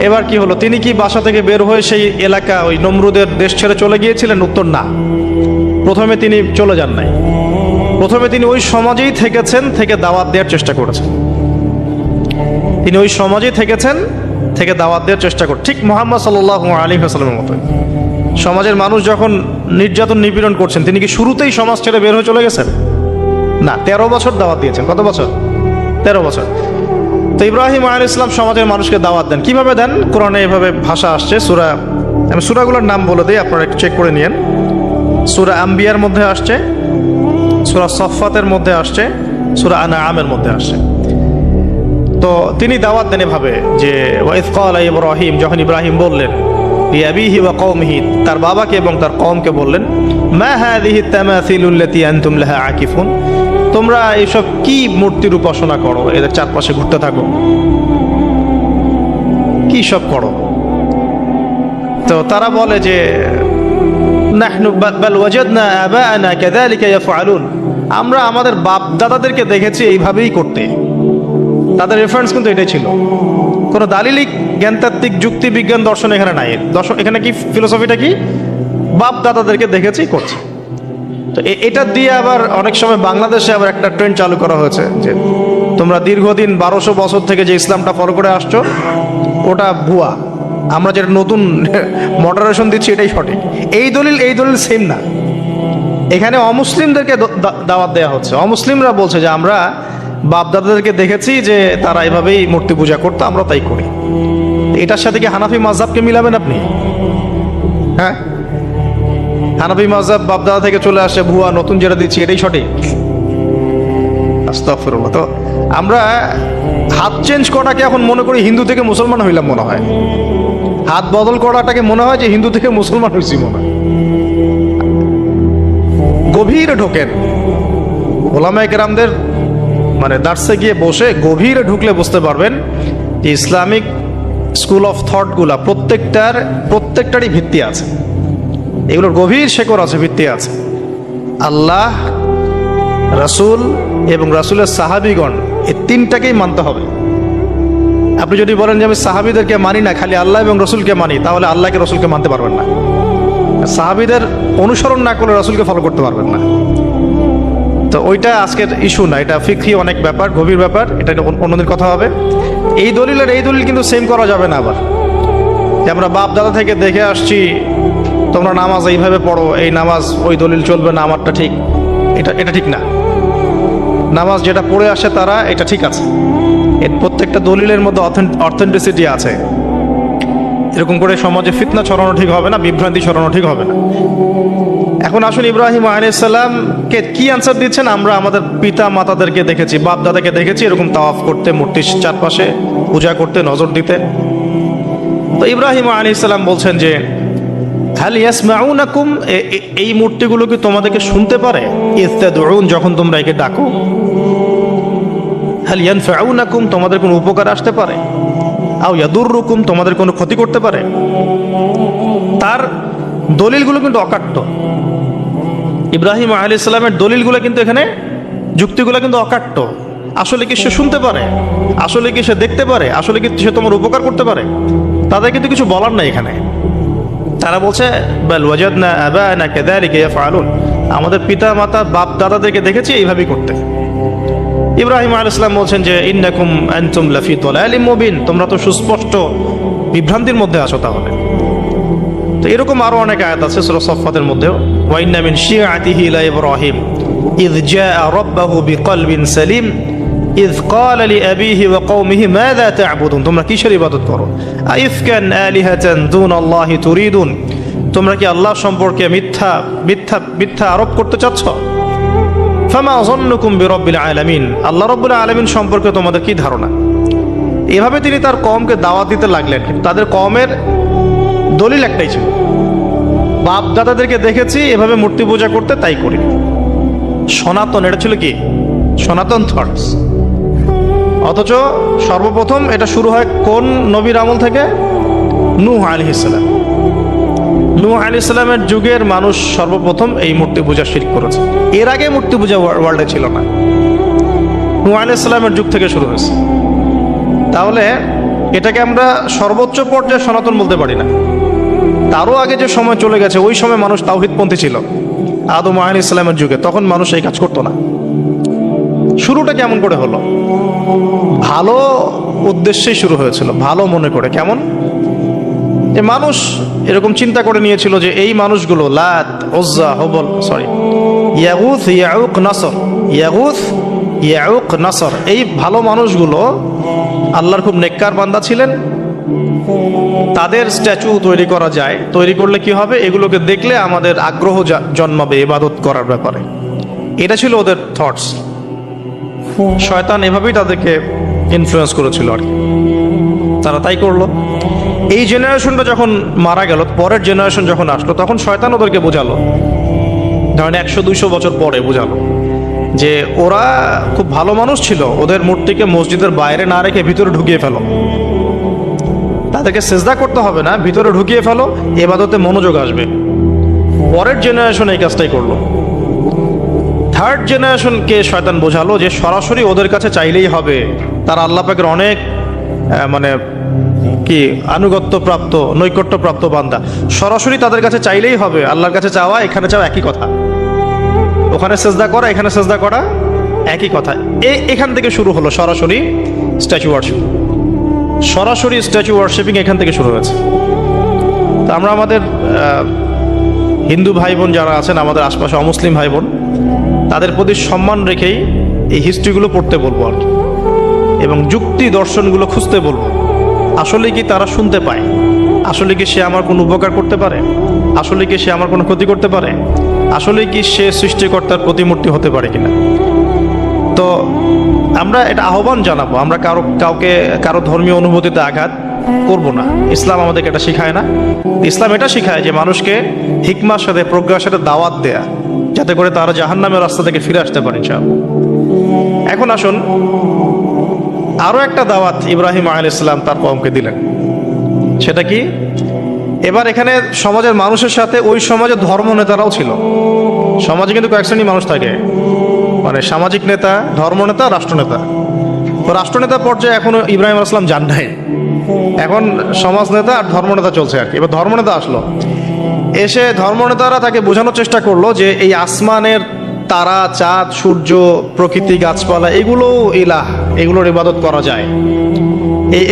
এবার কি হলো? তিনি কি বাসা থেকে বের হয়ে সেই এলাকা, ওই নমরুদের দেশ ছেড়ে চলে গিয়েছিলেন? উত্তর না। প্রথমে তিনি চলে যান নাই, প্রথমে তিনি ওই সমাজেই থেকেছেন, থেকে দাওয়াত দেওয়ার চেষ্টা করেছেন। তিনি ওই সমাজেই থেকেছেন, থেকে দাওয়াত দেওয়ার চেষ্টা করেন, ঠিক মুহাম্মদ সাল্লাল্লাহু আলাইহি ওয়াসাল্লামের মতো। সমাজের মানুষ যখন নির্যাতন নিপীড়ন করছেন, তিনি কি শুরুতেই সমাজ ছেড়ে বের হয়ে চলে গেছেন? না, 13 বছর দাওয়াত দিয়েছেন। কত বছর? 13 বছর। তো ইব্রাহিম আলাইহিস সালাম সমাজের মানুষকে দাওয়াত দেন। কিভাবে দেন? কোরআনে এভাবে ভাষা আসছে। আমি সূরাগুলোর নাম বলে দিই, আপনারা একটু চেক করে নিয়েন। সূরা আম্বিয়ার মধ্যে আসছে, সূরা সফফাতের মধ্যে আসছে, সূরা আনআমের মধ্যে আসছে। তো তিনি দাওয়াত দেন এভাবে যে ওয়াইদ ক্বালা ইব্রাহিম, যখন ইব্রাহিম বললেন লিআবিহি ওয়া কওমিহি, তার বাবাকে এবং তার কওমকে বললেন, মা হাযিহি তামাসিলুল্লাতী আনতুম লাহা আকিফুন, তোমরা এইসব কি মূর্তির উপাসনা করো, এদের চারপাশে ঘুরতে থাকো, কি সব করো? তো তারা বলে যে নাহনু বাল ওয়াজাদনা আবাআনা কাযালিকা ইয়াফআলুন, আমরা আমাদের বাপ দাদাদেরকে দেখেছি এইভাবেই করতে। তাদের রেফারেন্স কিন্তু এটাই ছিল। কোনো দালিলিক জ্ঞানতাত্ত্বিক যুক্তি বিজ্ঞান দর্শন এখানে নাই। দর্শন এখানে কি ফিলোসফিটা কি? বাপ দাদাদেরকে দেখেছি করছে। তো এটা দিয়ে আবার অনেক সময় বাংলাদেশে আবার একটা ট্রেন্ড চালু করা হয়েছে যে তোমরা দীর্ঘদিন 1200 বছর থেকে যে ইসলামটা ফলো করে আসছো ওটা ভুয়া, আমরা যেটা নতুন মডারেশন দিচ্ছি এটাই সঠিক। এই দলিল সেম না। এখানে অমুসলিমদেরকে দাওয়াত দেওয়া হচ্ছে। অমুসলিমরা বলছে যে আমরা বাপদাদাদেরকে দেখেছি যে তারা এভাবেই মূর্তি পূজা করতো, আমরা তাই করি। এটার সাথে কি হানাফি মাযহাবকে মিলাবেন আপনি? হ্যাঁ, হানাফি মাযহাব বাপদাদা থেকে চলে আসে, ভুয়া, নতুন যেটা দিচ্ছি এটাই সঠিক। আস্তাগফিরুল্লাহ। তো আমরা হাত চেঞ্জ করাটাকে এখন মনে করি হিন্দু থেকে মুসলমান হইলাম মনে হয়। হাত বদল করাটাকে মনে হয় যে হিন্দু থেকে মুসলমান হয়েছি মনে হয়। গভীরে ঢোকেন, ওলামায়ে কেরামদের মানে দার্সে গিয়ে বসে গভীরে ঢুকলে বুঝতে পারবেন যে ইসলামিক স্কুল অফ থটগুলা প্রত্যেকটারই ভিত্তি আছে, এগুলোর গভীর শেকড় আছে, ভিত্তি আছে। আল্লাহ, রাসূল এবং রাসূলের সাহাবীগণ, এই তিনটাকেই মানতে হবে। আপনি যদি বলেন যে আমি সাহাবীদেরকে মানি না, খালি আল্লাহ এবং রসুলকে মানি, তাহলে আল্লাহকে রসুলকে মানতে পারবেন না। সাহাবীদের অনুসরণ না করলে রসুলকে ফলো করতে পারবেন না। তো ওইটা আজকের ইস্যু না, এটা ফিকহি অনেক ব্যাপার, গভীর ব্যাপার, এটা অন্যদের কথা হবে। এই দলিল আর এই দলিল কিন্তু সেম করা যাবে না। আবার যে আমরা বাপ দাদা থেকে দেখে আসছি, তোমরা নামাজ এইভাবে পড়ো, এই নামাজ ওই দলিল চলবে না, আমারটা ঠিক, এটা ঠিক না। নামাজ যেটা পড়ে আসে তারা, এটা ঠিক আছে, এর প্রত্যেকটা দলিলের মধ্যে অথেন্টিসিটি আছে। এরকম করে সমাজে ফিতনা ছড়ানো ঠিক হবে না, বিভ্রান্তি ছড়ানো ঠিক হবে না। এখন আসুন, ইব্রাহিম আলাইহিস সালামকে কি আনসার দিচ্ছেন? আমরা আমাদের পিতা মাতাদেরকে দেখেছি, বাপ দাদাকে দেখেছি এরকম তাওয়াফ করতে, মূর্তির চারপাশে পূজা করতে, নজর দিতে। তো ইব্রাহিম আলাইহিস সালাম বলছেন যে হাল ইয়াসমাউনাকুম, এই মূর্তিগুলো কি তোমাদেরকে শুনতে পারে? ইস্তাদউন, যখন তোমরা একে ডাকো। হাল ইয়ানফাউনাকুম, তোমাদের কোনো উপকার আসতে পারে? আও ইয়াদুররুকুম, তোমাদের কোনো ক্ষতি করতে পারে? তার দলিলগুলো কিন্তু অকাট্য। ইব্রাহিম আলাইহিস সালামের দলিলগুলো কিন্তু এখানে, যুক্তিগুলো কিন্তু অকাট্য। আসলে কি সে শুনতে পারে? আসলে কি সে দেখতে পারে? আসলে কি সে তোমার উপকার করতে পারে? তাদের কিন্তু কিছু বলার নাই এখানে। তারা বলছে বাল ওয়াজাদনা আবানা কাযালিকা ইয়াফআলুন, আমাদের পিতা মাতা বাপ দাদাদেরকে দেখেছি এইভাবেই করতে। ইব্রাহিম আলাইহিস সালাম বলছেন যে ইন্নাকুম আনতুম লাফি দালালিম মুবিন, তোমরা তো সুস্পষ্ট বিভ্রান্তির মধ্যে আছো। তাহলে তো এরকম আরো অনেক আয়াত আছে সূরা সাফফাতের মধ্যেও, ওয়া ইন্না মিন শিআতিহি লা ইব্রাহিম ইয জাআ রাব্বাহু বিকলবিন সালিম ইয ক্বালা লিআবিহি ওয়া কওমিহি মাযা তা'বুদুন, তোমরা কিসের ইবাদত করো? আইফকান আলিহাতান দুনাল্লাহি তুরিদুন, তোমরা কি আল্লাহ সম্পর্কে মিথ্যা আরোপ করতে চাচ্ছ? ফামা যন্নুকুম বিরাব্বিল আলামিন, আল্লাহ রাব্বুল আলামিন সম্পর্কে তোমাদের কি ধারণা? এভাবে তিনি তার কওমকে দাওয়াত দিতে লাগলেন। কিন্তু তাদের কওমের দলিল একটাই ছিল, বাপ দাদাদেরকে দেখেছি এভাবে মূর্তি পূজা করতে, তাই করি। সনাতন, এটা ছিল কি? সনাতন থটস। অথচ সর্বপ্রথম এটা শুরু হয় কোন নবীর আমল থেকে? নূহ আলাইহিস সালাম। নূহ আলাইহিস সালামের যুগের মানুষ সর্বপ্রথম এই মূর্তি পূজা শিরক করেছে। এর আগে মূর্তি পূজা ওয়ার্ল্ডে ছিল না, নূহ আলাইহিস সালামের যুগ থেকে শুরু হয়েছে। তাহলে এটাকে আমরা সর্বোচ্চ পর্যায়ে সনাতন বলতে পারি না। তারও আগে যে সময় চলে গেছে, ওই সময় মানুষ তাওহীদপন্থী ছিল, আদম আলাইহিস সালামের যুগে, তখন মানুষ এই কাজ করতো না। শুরুটা কেমন করে হলো? ভালো উদ্দেশ্যেই শুরু হয়েছিল, ভালো মনে করে। কেমন? যে মানুষ এরকম চিন্তা করে নিয়েছিল যে এই মানুষগুলো লাত, উজ্জা, হুবল, ইয়াগুথ, ইয়াউক, নাসর, ইয়াগুথ, ইয়াউক, নাসর, এই ভালো মানুষগুলো আল্লাহর খুব নেককার বান্দা ছিলেন। তাদের স্ট্যাচু তৈরি করা যায়, তৈরি করলে কি হবে? এগুলোকে দেখলে আমাদের আগ্রহ জন্মাবে ইবাদত করার ব্যাপারে। এটা ছিল ওদের থটস। শয়তান এভাবেই তাদেরকে ইনফ্লুয়েন্স করেছিল আর কি, তারা তাই করলো। এই জেনারেশনটা যখন মারা গেল, পরের জেনারেশন যখন আসলো, তখন শয়তান ওদেরকে বোঝালো, ধরেন 100-200 বছর পরে বোঝালো যে ওরা খুব ভালো মানুষ ছিল, ওদের মূর্তিকে মসজিদের বাইরে না রেখে ভিতরে ঢুকিয়ে ফেলো, তাদেরকে সেজদা করতে হবে না, ভিতরে ঢুকিয়ে ফেলো, ইবাদতে মনোযোগ আসবে। পরের জেনারেশন এই কাজটাই করলো। থার্ড জেনারেশনকে শয়তান বোঝালো যে সরাসরি ওদের কাছে চাইলেই হবে, তারা আল্লাহ পাকের অনেক মানে কি আনুগত্য প্রাপ্ত, নৈকট্য প্রাপ্ত বান্দা, সরাসরি তাদের কাছে চাইলেই হবে। আল্লাহর কাছে চাওয়া, এখানে চাওয়া একই কথা, ওখানে সেজদা করা, এখানে সেজদা করা একই কথা। এখান থেকে শুরু হলো সরাসরি স্ট্যাচু ওয়ার্শিপ। সরাসরি স্ট্যাচু ওয়ার্শিপিং এখান থেকে শুরু হয়েছে। তো আমরা আমাদের হিন্দু ভাই বোন যারা আছেন, আমাদের আশপাশে অমুসলিম ভাই বোন, তাদের প্রতি সম্মান রেখেই এই হিস্ট্রিগুলো পড়তে বলবো আর কি, এবং যুক্তি দর্শনগুলো খুঁজতে বলবো। আসলে কি তারা শুনতে পায়? আসলে কি সে আমার কোনো উপকার করতে পারে? আসলে কি সে আমার কোনো ক্ষতি করতে পারে? আসলে কি সে সৃষ্টিকর্তার প্রতিমূর্তি হতে পারে কিনা? তো আমরা এটা আহ্বান জানাবো, আমরা কারো ধর্মীয় অনুভূতিতে আঘাত করব না। ইসলাম আমাদেরকে এটা শিখায় না। ইসলাম এটা শিখায় যে মানুষকে হিকমার সাথে, প্রজ্ঞার সাথে দাওয়াত দেয়া, যাতে করে তারা জাহান্নামের রাস্তা থেকে ফিরে আসতে পারে ইনশাআল্লাহ। এখন আসুন, আরো একটা দাওয়াত ইব্রাহিম আলাইহিস সালাম তার কওমকে দিলেন। সেটা কি? এবার এখানে সমাজের মানুষের সাথে ওই সমাজের ধর্ম নেতারাও ছিল। সমাজে কিন্তু কয়েক শ্রেণীর মানুষ থাকে, মানে সামাজিক নেতা, ধর্মনেতা, রাষ্ট্রনেতা। তো রাষ্ট্রনেতা পর্যায়ে এখনো ইব্রাহিম আলাইহিস সালাম যান নাই, এখন সমাজ নেতা আর ধর্মনেতা চলছে আর কি। এবার ধর্মনেতা আসলো, এসে ধর্মনেতারা তাকে বোঝানোর চেষ্টা করলো যে এই আসমানের তারা, চাঁদ, সূর্য, প্রকৃতি, গাছপালা, এগুলো ইলাহ, এগুলোর ইবাদত করা যায়।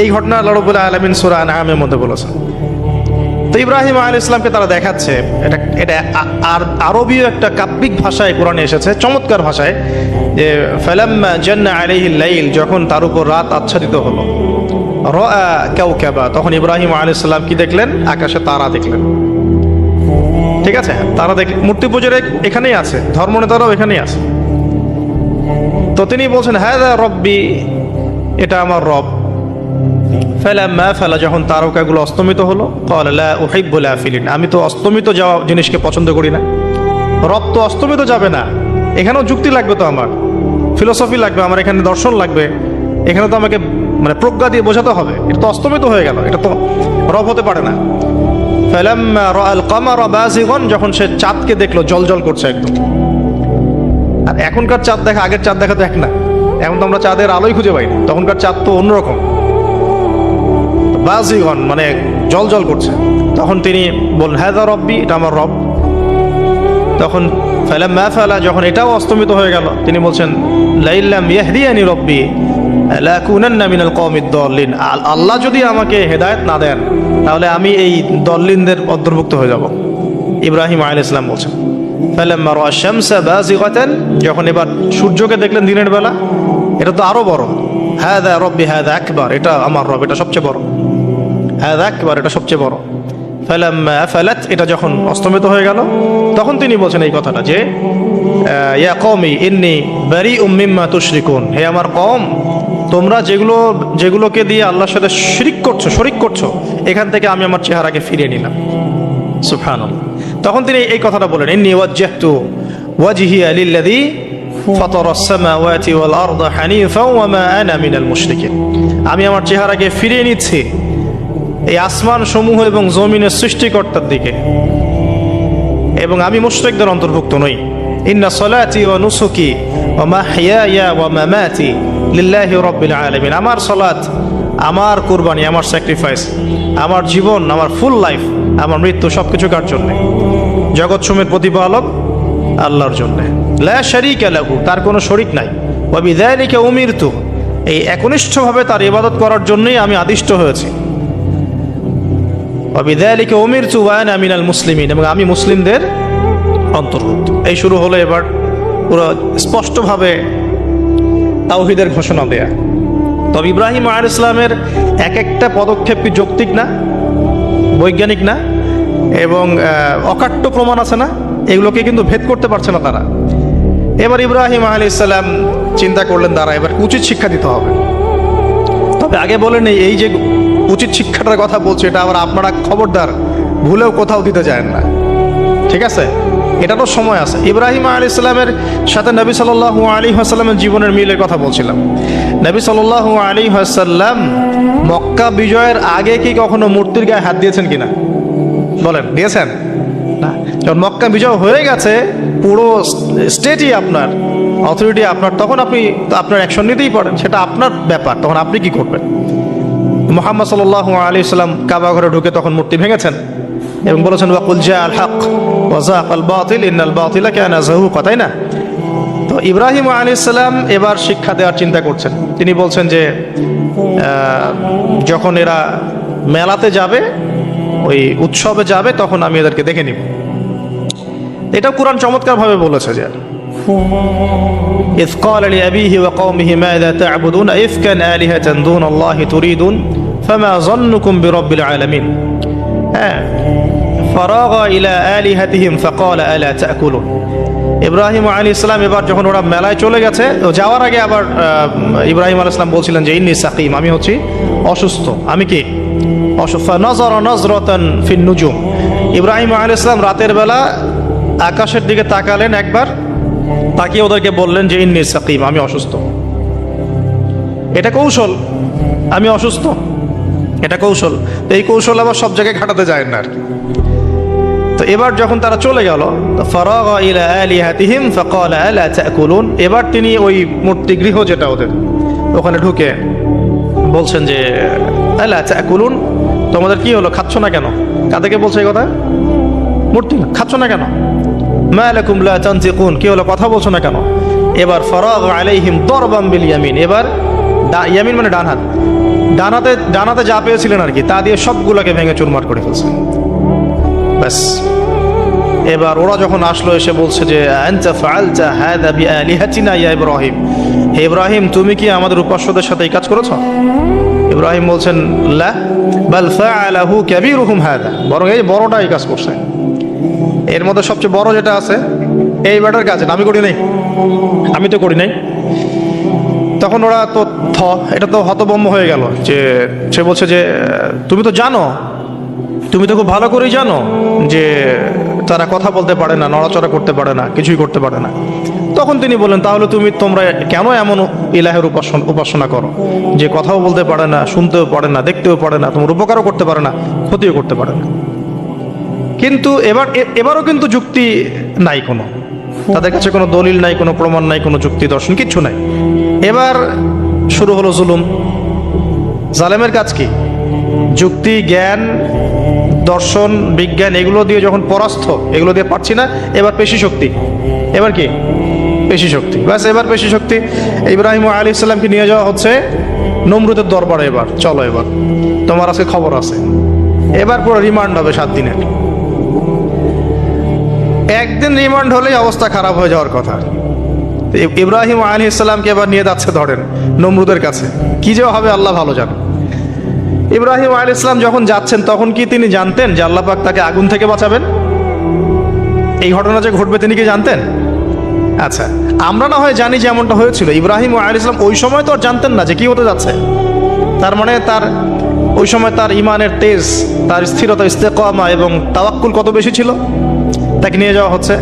এই ঘটনা আল্লাহ রাব্বুল আলামিন সূরা আনআমের মধ্যে বলেছেন। তো ইব্রাহিম আলাইহিস সালামকে তারা দেখাচ্ছে, এটা আরবীয় একটা কাব্যিক ভাষায় কোরআনে এসেছে, চমৎকার ভাষায়, যে ফালাম্মা জান্না আলাইহিল লাইল, যখন তার উপর রাত আচ্ছাদিত হলো, রাআ কাওকাবা, তখন ইব্রাহিম আলাইহিস সালাম কি দেখলেন? আকাশে তারা দেখলেন। ঠিক আছে, তারা দেখলেন। মূর্তি পূজার এখানেই আছে, ধর্মনেতারাও এখানেই আছে। তো তিনি বলছেন হাযা রব্বি, এটা আমার রব। ফালাম্মা ফালা, যখন তারকাগুলো অস্তমিত হলো, ক্বালা লা উহিব্বুল আফিলিন, আমি তো অস্তমিত যাওয়া জিনিসকে পছন্দ করি না। রব তো অস্তমিত যাবে না, এখানেও যুক্তি লাগবে, তো আমার ফিলোসফি লাগবে, আমার এখানে দর্শন লাগবে, এখানে তো আমাকে মানে প্রজ্ঞা দিয়ে বোঝাতে হবে। এটা তো অস্তমিত হয়ে গেল, এটা তো রব হতে পারে না। ফালাম্মা রাআল কামারা বাযিগান, যখন সে চাঁদকে দেখলো জলজল করছে একদম। আর এখনকার চাঁদ দেখা আগের চাঁদ দেখা তো এক না, এখন তো আমরা চাঁদের আলোই খুঁজে পাই না, তখনকার চাঁদ তো অন্যরকম। বাযিগান মানে জলজল করছে। তখন তিনি বললেন হাযা রব্বি, এটা আমার রব। তখন ফালাম্মা ফালা, যখন এটাও অস্তমিত হয়ে গেল, তিনি বলছেন লাইল্লাম ইয়াহদিয়ানি রব্বি লাকুনান্না মিনাল কওমিদ দাল্লিন, আল্লাহ যদি আমাকে হেদায়েত না দেন তাহলে আমি এই দল্লিনদের অন্তর্ভুক্ত হয়ে যাব। ইব্রাহিম আলাইহিস সালাম বলছেন ফালাম্মা রাআ শামসা বাযিগাতান, যখন এবার সূর্যকে দেখলেন দিনের বেলা, এটা তো আরো বড়। হাযা রব্বি হাযা আকবার, এটা আমার রব, এটা সবচেয়ে বড়। হাযা আকবার, এটা সবচেয়ে বড়। ফালাম্মা আফালাত, এটা যখন অস্তমিত হয়ে গেল, তখন তিনি বলছেন এই কথাটা যে ইয়া কওমি ইন্নী বারিউম মিম্মা তুশরিকুন, হে আমার কওম, তোমরা যেগুলোকে দিয়ে আল্লাহর সাথে শরিক করছো, এখান থেকে আমি আমার চেহারাকে ফিরিয়ে নিলাম। সুবহানাল্লাহ। তখন তিনি এই কথাটা বলেন ইন্নী ওয়াজ্জাহতু ওয়াজহিয়া লিল্লাযী ফাতারাস সামাওয়াতি ওয়াল আরদা হানিফা ওয়া মা আনা মিনাল মুশরিকিন, আমি আমার চেহারাকে ফিরিয়ে নিচ্ছি এই আসমান সমূহ এবং জমিনের সৃষ্টিকর্তার দিকে, এবং আমি মুশরিকদের অন্তর্ভুক্ত নই। ইন্না সলাতি ওয়া নুসুকি ওয়া মাহইয়ায়া ওয়া মামাতি লিল্লাহি রাব্বিল আলামিন, আমার সালাত, আমার কুরবানি, আমার স্যাক্রিফাইস, আমার জীবন, আমার ফুল লাইফ, আমার মৃত্যু সবকিছু কার জন্য? জগৎসমূহের প্রতিপালক আল্লাহর জন্য। লা শারীকা লাহু, তার কোনো শরীক নাই। ওয়া বিযালিকা উমিরতু, এই একনিষ্ঠভাবে তার ইবাদত করার জন্যই আমি আদিষ্ট হয়েছি। ওয়া বিযালিকা উমিরতু ওয়া আনা মিনাল মুসলিমিন, এবং আমি মুসলিমদের অন্তর্ভুক্ত। এই শুরু হলো এবার পুরো স্পষ্টভাবে তাওহীদের ঘোষণা দেয়া। তবে ইব্রাহিম আলাইহিস সালামের এক একটা পদক্ষেপ কি যৌক্তিক না, বৈজ্ঞানিক না, এবং অকাট্য প্রমাণ আছে না, এগুলোকে কিন্তু ভেদ করতে পারছে না তারা। এবার ইব্রাহিম আলাইহিস সালাম চিন্তা করলেন তারা এবার উচিত শিক্ষা দিতে হবে। তবে আগে বলেন এই যে উচিত শিক্ষাটার কথা বলছে, এটা আবার আপনারা খবরদার ভুলেও কোথাও দিতে যায় না, ঠিক আছে? এটারও সময় আছে। ইব্রাহিম আলাইহিস সালামের সাথে নবী সাল্লাল্লাহু আলাইহি ওয়াসাল্লামের জীবনের মিলের কথা বলছিলাম। নবী সাল্লাল্লাহু আলাইহি ওয়াসাল্লাম মক্কা বিজয়ের আগে কি কখনো মূর্তির গায়ে হাত দিয়েছেন কিনা বলেন? দিয়েছেন না। যখন মক্কা বিজয় হয়ে গেছে, পুরো স্টেটই আপনার, অথরিটি আপনার, তখন আপনি আপনার অ্যাকশন নিতেই পারেন, সেটা আপনার ব্যাপার, তখন আপনি কি করবেন? মুহাম্মদ সাল্লাল্লাহু আলাইহি ওয়াসাল্লাম কাবা ঘরে ঢুকে তখন মূর্তি ভেঙেছেন এবং বলেছেন ওয়াকুল জাআল হক ওয়া যাকাল বাতিল ইন্নাল বাতিলা কানা যাহুকা, তাই না? তো ইব্রাহিম আলাইহিস সালাম এবার শিক্ষা দেওয়ার চিন্তা করছেন। তিনি বলছেন যে যখন এরা মেলাতে যাবে, ওই উৎসবে যাবে, তখন আমি এদেরকে দেখে নিব। এটা কুরআন চমৎকারভাবে বলেছে যে إذ قال لأبيه وقومه ماذا تعبدون إفكا آلهة دون الله تريدون فما ظنكم برب العالمين فراغ إلى آلهتهم فقال ألا تأكلون। ইব্রাহিম আলাইহিস সালাম এবার যখন ওরা মেলায় চলে গেছে, যাওয়ার আগে আবার ইব্রাহিম আলাইহিস সালাম বলছিলেন যে ইন্নী সাকিম, আমি হচ্ছি অসুস্থ। আমি কি অসুস্থ? নাযারা নাযরাতান ফিন নুজুম, ইব্রাহিম আলাইহিস সালাম রাতের বেলা আকাশের দিকে তাকালেন একবার, তাকিয়ে ওদেরকে বললেন যে ইন্নী সাকিম, আমি অসুস্থ। এটা কৌশল, আমি অসুস্থ, এটা কৌশল। এই কৌশল আবার সব জায়গায় খাটাতে যায় না আর কি। তো এবার যখন তারা চলে গেল, ফারাগা ইলা আলিহাতিহিম ফাকালা আলা তাকুলুন, এবার তিনি ওই মূর্তি গৃহ যেটা ওদের, ওখানে ঢুকে বলছেন যে আলা তাকুলুন, তোমাদের কি হলো, খাচ্ছ না কেন? কাদেরকে বলছে এই কথা? মূর্তি, খাচ্ছ না কেন? মা লাকুম লা তানতিকুন, কি হলো, কথা বলছো না কেন? এবার ফারাগা আলাইহিম দরবাম বিল ইয়ামিন, এবার ইয়ামিন মানে ডান হাত, ডানাতে যা পেয়েছিলেন আর কি, তা দিয়ে সবগুলোকে ভেঙে চুরমার করে ফেলছে। ব্যাস, এবার ওরা যখন আসলো এসে বলছে যে আনতা ফাআলতা হাযা বিআলিহাতিনা ইয়া ইব্রাহিম, হে ইব্রাহিম তুমি কি আমাদের উপাস্যদের সাথে এই কাজ করেছো? ইব্রাহিম বলছেন লা বাল ফাআলাহু কাবীরুহুম হাযা, বরং এই বড়টা এই কাজ করছে। এর মধ্যে সবচেয়ে বড় যেটা আছে এই ব্যাটার কাজ, আমি করি নাই, আমি তো করি নাই। তখন ওরা তো এটা তো হতভম্ব হয়ে গেল, যে সে বলছে যে তুমি তো জানো, তুমি তো খুব ভালো করেই জানো যে তারা কথা বলতে পারে না, নড়াচড়া করতে পারে না, কিছুই করতে পারে না। তখন তিনি বললেন তাহলে তোমরা কেন এমন ইলাহের উপাসনা করো যে কথাও বলতে পারে না, শুনতেও পারে না, দেখতেও পারে না, তোমার উপকারও করতে পারে না, ক্ষতিও করতে পারে না। কিন্তু এবারও কিন্তু যুক্তি নাই, কোনো তাদের কাছে কোনো দলিল নাই, কোনো প্রমাণ নাই, কোনো যুক্তি দর্শন কিচ্ছু নাই। এবার শুরু হলো জুলুম। জালেমের কাজ কি? যুক্তি, জ্ঞান, দর্শন, বিজ্ঞান এগুলো দিয়ে যখন পরাস্ত, এগুলো দিয়ে পারছি না, এবার পেশি শক্তি। এবার কি? পেশি শক্তি। ব্যাস, এবার পেশি শক্তি। ইব্রাহিম আলাইহিস সালামকে নিয়ে যাওয়া হচ্ছে নমরুদের দরবারে। এবার চলো, এবার তোমার আজকে খবর আছে। এবার পুরো রিমান্ড হবে 7 দিনের। একদিন রিমান্ড হলেই অবস্থা খারাপ হয়ে যাওয়ার কথা। ইব্রাহিম আলাইহিস সালামকে এবার নিয়ে যাচ্ছে ধরেন নমরুদের কাছে। কি যে হবে আল্লাহ ভালো জানে। ইব্রাহিম আলাইহিস সালাম যখন যাচ্ছেন তখন কি তিনি জানতেন যে আল্লাহ পাক তাকে আগুন থেকে বাঁচাবেন? এই ঘটনা যে ঘটবে তিনি কি জানতেন? আচ্ছা, আমরা না হয় জানি যে এমনটা হয়েছিল। ইব্রাহিম আলাইহিস সালাম ওই সময় তো আর জানতেন না যে কি হতে যাচ্ছে। তার মানে তার ওই সময় তার ইমানের তেজ, তার স্থিরতা, ইস্তেকামা এবং তাওয়াক্কুল কত বেশি ছিল। তাকে নিয়ে যাওয়া হচ্ছে।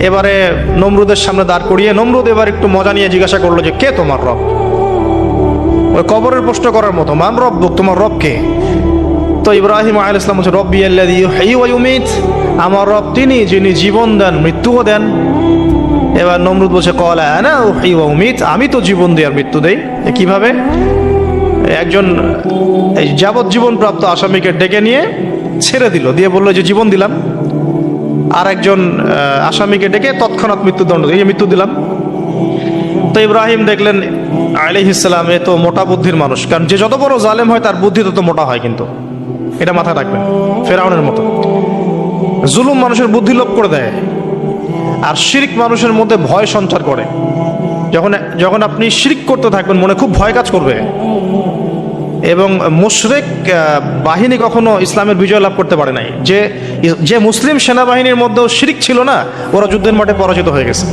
এবারে নমরুদের সামনে দাঁড় করিয়ে নমরুদ এবার একটু মজা নিয়ে জিজ্ঞাসা করলো যে কে তোমার রব? ওই কবরের প্রশ্ন করার মতো, মান রব্বুক, তোমার রব কে? তো ইব্রাহিম আলাইহিস সালাম বলছে রব্বি আল্লাযী ইউহয়ী ওয়া ইউমীত, আমার রব তিনি যিনি জীবন দেন মৃত্যুও দেন। এবার নমরুদ বলছে ক্বালা আনা উহয়ী ওয়া উমীত, আমি তো জীবন দিই আর মৃত্যু দেই। কিভাবে? একজন যাবজ্জীবন প্রাপ্ত আসামিকে ডেকে নিয়ে ছেড়ে দিল, দিয়ে বললো যে জীবন দিলাম। আর একজন আসামিকে ডেকে তৎক্ষণাৎ মৃত্যুদণ্ড দিয়ে মৃত্যু দিলাম। তো ইব্রাহিম দেখলেন আলাইহিস সালাম এ তো মোটা বুদ্ধির মানুষ, কারণ যে যত বড় জালেম হয় তার বুদ্ধি তত মোটা হয়, কিন্তু এটা মাথায় রাখবেন। ফেরাউনের মতো জুলুম মানুষের বুদ্ধি লোপ করে দেয়, আর শিরক মানুষের মধ্যে ভয় সঞ্চার করে। যখন আপনি শিরক করতে থাকবেন মনে খুব ভয় কাজ করবে। এবং মুশরিক বাহিনী কখনো ইসলামের বিজয় লাভ করতে পারে নাই। যে মুসলিম সেনাবাহিনীর মধ্যেও শিরক ছিল না, ওরা যুদ্ধের মাঠে পরাজিত হয়ে গেছে।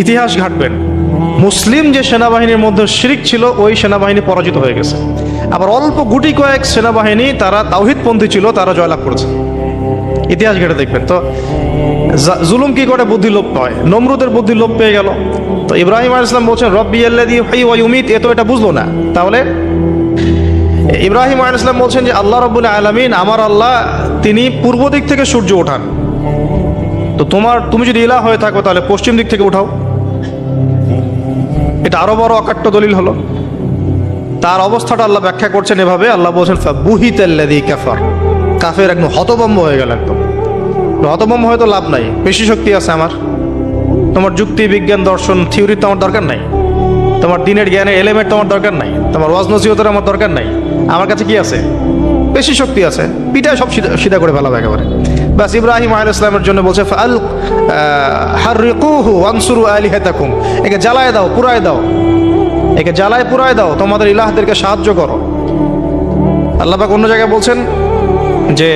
ইতিহাস ঘাটবেন, মুসলিম যে সেনাবাহিনীর মধ্যে শিরক ছিল ওই সেনাবাহিনী পরাজিত হয়ে গেছে। আবার অল্প গুটি কয়েক সেনাবাহিনী তারা তাওহীদপন্থী ছিল, তারা জয়লাভ করেছে। ইতিহাস ঘেটে দেখবেন। তো জুলুম কি করে? বুদ্ধি লোপ পায়। নমরুদের বুদ্ধি লোপ পেয়ে গেল। তো ইব্রাহিম আলাইহিস সালাম বলছেন রব্বি আল্লাযী ইউহয়ী ওয়া ইউমীত, এ তো এটা বুঝলো না। তাহলে ইব্রাহিম আলাইহিস সালাম বলছেন যে আল্লাহ রাব্বুল আলামিন, আমার আল্লাহ তিনি পূর্ব দিক থেকে সূর্য ওঠান। তো তুমি যদি ইলাহ হয়ে থাকো তাহলে পশ্চিম দিক থেকে উঠাও। এটা আরো বড় অকাট্য দলিল হলো। তার অবস্থাটা আল্লাহ ব্যাখ্যা করছেন এভাবে। আল্লাহ বলছেন ফাবুহিতাল্লাযী কাফার, কাফের একদম হতভম্ব হয়ে গেল। একদম হতভম্ব হয়তো লাভ নাই, বেশি শক্তি আছে আমার। তোমার যুক্তি, বিজ্ঞান, দর্শন, থিওরি তো আমার দরকার নাই। তোমার দিনের জ্ঞানের এলিমেন্ট তোমার দরকার নাই। তোমার ওয়াজ নসিহতের আমার দরকার নাই। আমার কাছে কি আছে? বেশি শক্তি আছে। পিঠায় সব সিধা করে ফেলাবে একেবারে। বাস, ইব্রাহিম আলাইহিস সালামের জন্য বলছে ফাল হাররিকুহু ওয়ানসুরু আলিহাতাকুম, একে জ্বালায় দাও, পুরায় দাও, একে জ্বালায় পুরায় দাও, তোমাদের ইলাহদেরকে সাহায্য করো। আল্লাহ পাক অন্য জায়গায় বলছেন যে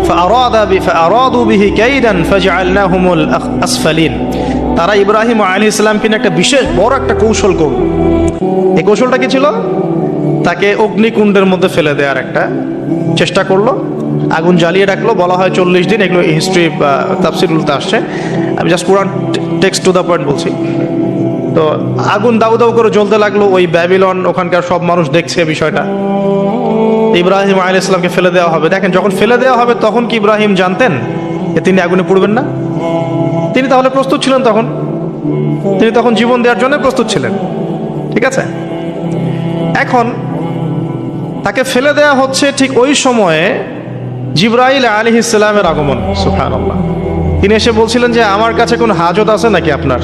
ফাআরাদু বিহি কাইদান ফাজআলনাহুমুল আসফালিন, তারা ইব্রাহিম আলাইহিস সালামকে নিয়ে একটা বিশেষ বড় একটা কৌশল করল। এই কৌশলটা কি ছিল? তাকে অগ্নিকুণ্ডের মধ্যে ফেলে দেওয়ার একটা চেষ্টা করলো। আগুন জ্বালিয়ে রাখলো, বলা হয় 40 দিন। এগুলো হিস্ট্রি তাফসিরুলতে আসছে, আমি জাস্ট পুরান টেক্সট টু দ্য পয়েন্ট বলছি। তো আগুন দাউ দাউ করে জ্বলতে লাগলো, ওই ব্যাবিলন, ওখানকার সব মানুষ দেখছে বিষয়টা। ইব্রাহিম আলাইহিস সালামকে ফেলে দেওয়া হবে। দেখেন, যখন ফেলে দেওয়া হবে তখন কি ইব্রাহিম জানতেন যে তিনি আগুনে পুড়বেন না? তিনি তাহলে প্রস্তুত ছিলেন, তিনি তখন জীবন দেওয়ার জন্য প্রস্তুত ছিলেন। ঠিক আছে, এখন তাকে ফেলে দেওয়া হচ্ছে, ঠিক ওই সময়ে জিবরাইল আলাইহিস সালামের আগমন। সুবহানাল্লাহ। তিনি এসে বলছিলেন যে আমার কাছে কোনো হাজত আছে নাকি আপনার?